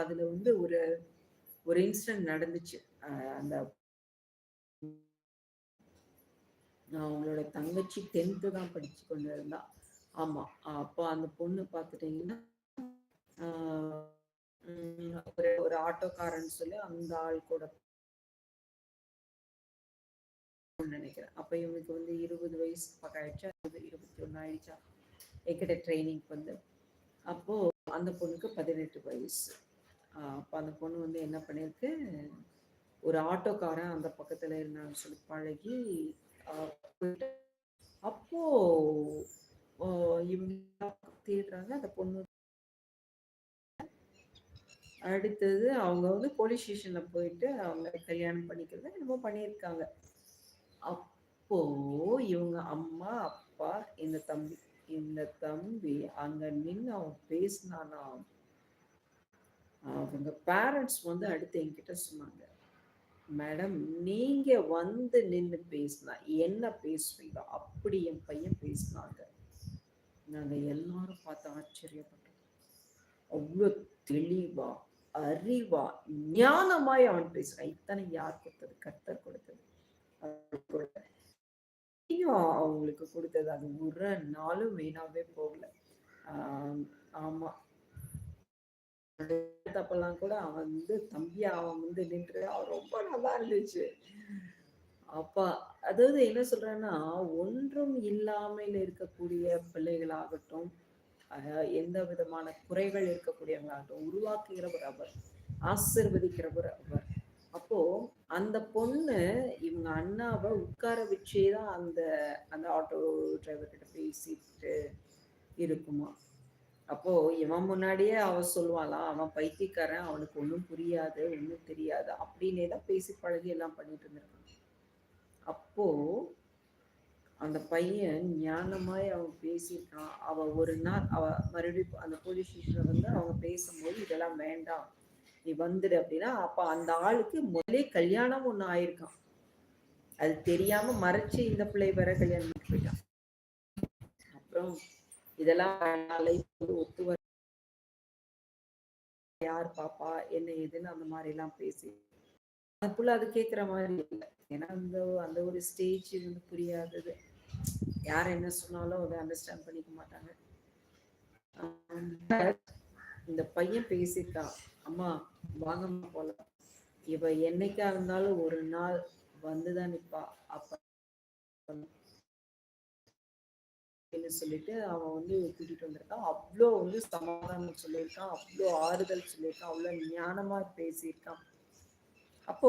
அதுல வந்து ஒரு ஒரு இன்சிடென்ட் நடந்துச்சு. அந்த அவங்களோட தங்கச்சி 10th தான் படிச்சு கொண்டு இருந்தா. ஆமா. அப்போ அந்த பொண்ணு பார்த்துட்டீங்கன்னா, ஆ ஒரு ஒரு ஆட்டோக்காரன்னு சொல்லி அந்த ஆள் கூட நினைக்கிறேன். அப்ப இவனுக்கு வந்து 20 வயசு பக்கம் ஆயிடுச்சா, 21 ஆயிடுச்சா என்கிட்ட ட்ரைனிங்க்கு வந்து. அப்போ அந்த பொண்ணுக்கு 18 வயசு. அப்ப அந்த பொண்ணு வந்து என்ன பண்ணிருக்கு, ஒரு ஆட்டோக்காரன் அந்த பக்கத்துல இருந்தான்னு சொல்லி பழகி போயிட்டு, அப்போ இவங்க தேடுறாங்க அந்த பொண்ணு. அடுத்தது அவங்க வந்து போலீஸ் ஸ்டேஷன்ல போயிட்டு அவங்க கல்யாணம் பண்ணிக்கிறது என்னமோ பண்ணியிருக்காங்க. அப்போ இவங்க அம்மா அப்பா இந்த தம்பி அங்க நின்று அவன் பேசினானா, அவங்க பேரண்ட்ஸ் வந்து அடுத்து என்கிட்ட சொன்னாங்க, மேடம் நீங்க வந்து நின்று பேசினா என்ன பேசுவீங்க, அப்படி என் பையன் பேசினாங்க. நாங்க எல்லாரும் பார்த்து ஆச்சரியப்பட்டோம். அவ்வளோ தெளிவா அறிவா ஞானமாய் அவன் பேசுறான். இத்தனை யார் கொடுத்தது? கர்த்தர் கொடுத்தது. அவங்களுக்கு கொடுத்தது. அது ஒரு நாளும் வீணாவே போகல. ஆமா. தப்பெல்லாம் கூட அவன் வந்து தம்பி அவன் வந்து நின்று அவன் ரொம்ப நல்லா இருந்துச்சு. அப்பா அதாவது என்ன சொல்றேன்னா, ஒன்றும் இல்லாமல் இருக்கக்கூடிய பிள்ளைகளாகட்டும், எந்த விதமான குறைகள் இருக்கக்கூடியவங்களாகட்டும் உருவாக்குகிறவர் அவர், ஆசீர்வதிக்கிறவர் அவர். அப்போ அந்த பொண்ணு இவங்க அண்ணாவை உட்கார வச்சேதான் அந்த அந்த ஆட்டோ டிரைவர் கிட்ட பேசிட்டு இருக்குமா. அப்போ இவன் முன்னாடியே அவ சொல்லுவாளாம், அவன் பைத்தியக்காரன், அவனுக்கு ஒன்றும் புரியாது, ஒன்றும் தெரியாது அப்படின்னே தான் பேசி பழகி எல்லாம் பண்ணிட்டு இருந்திருக்கான். அப்போ அந்த பையன் ஞானமாய் அவன் பேசியிருக்கான். அவ ஒரு நாள் அவ மறுபடியும் அந்த போலீஸ் ஸ்டேஷன்ல வந்து அவங்க பேசும்போது இதெல்லாம் வேண்டாம், நீ வந்துடு அப்படின்னா, அப்ப அந்த ஆளுக்கு முதலே கல்யாணம் ஒண்ணு ஆயிருக்கான். அது தெரியாம மறைச்சு இந்த பிள்ளை வர கல்யாணம் பண்ணிட்டு போயிட்டான். அப்புறம் இதெல்லாம் ஒத்து வர யார் பாப்பா என்ன ஏதுன்னு அந்த மாதிரி எல்லாம் பேசி அந்த புள்ள அது கேட்குற மாதிரி இல்லை. ஏன்னா அந்த அந்த ஒரு ஸ்டேஜ் வந்து புரியாதது, யார் என்ன சொன்னாலும் அதை அண்டர்ஸ்டாண்ட் பண்ணிக்க மாட்டாங்க. இந்த பையன் பேசிட்டான், அம்மா வாங்கம்மா போலாம், இவ என்னைக்கா இருந்தாலும் ஒரு நாள் வந்துதான் நிப்பா அப்ப சொல்லிட்டு அவன் வந்து கூட்டிட்டு வந்திருக்கான். அவ்வளோ வந்து சமாதானம் சொல்லியிருக்கான், அவ்வளோ ஆறுதல் சொல்லியிருக்கான், அவ்வளோ ஞானமா பேசியிருக்கான். அப்போ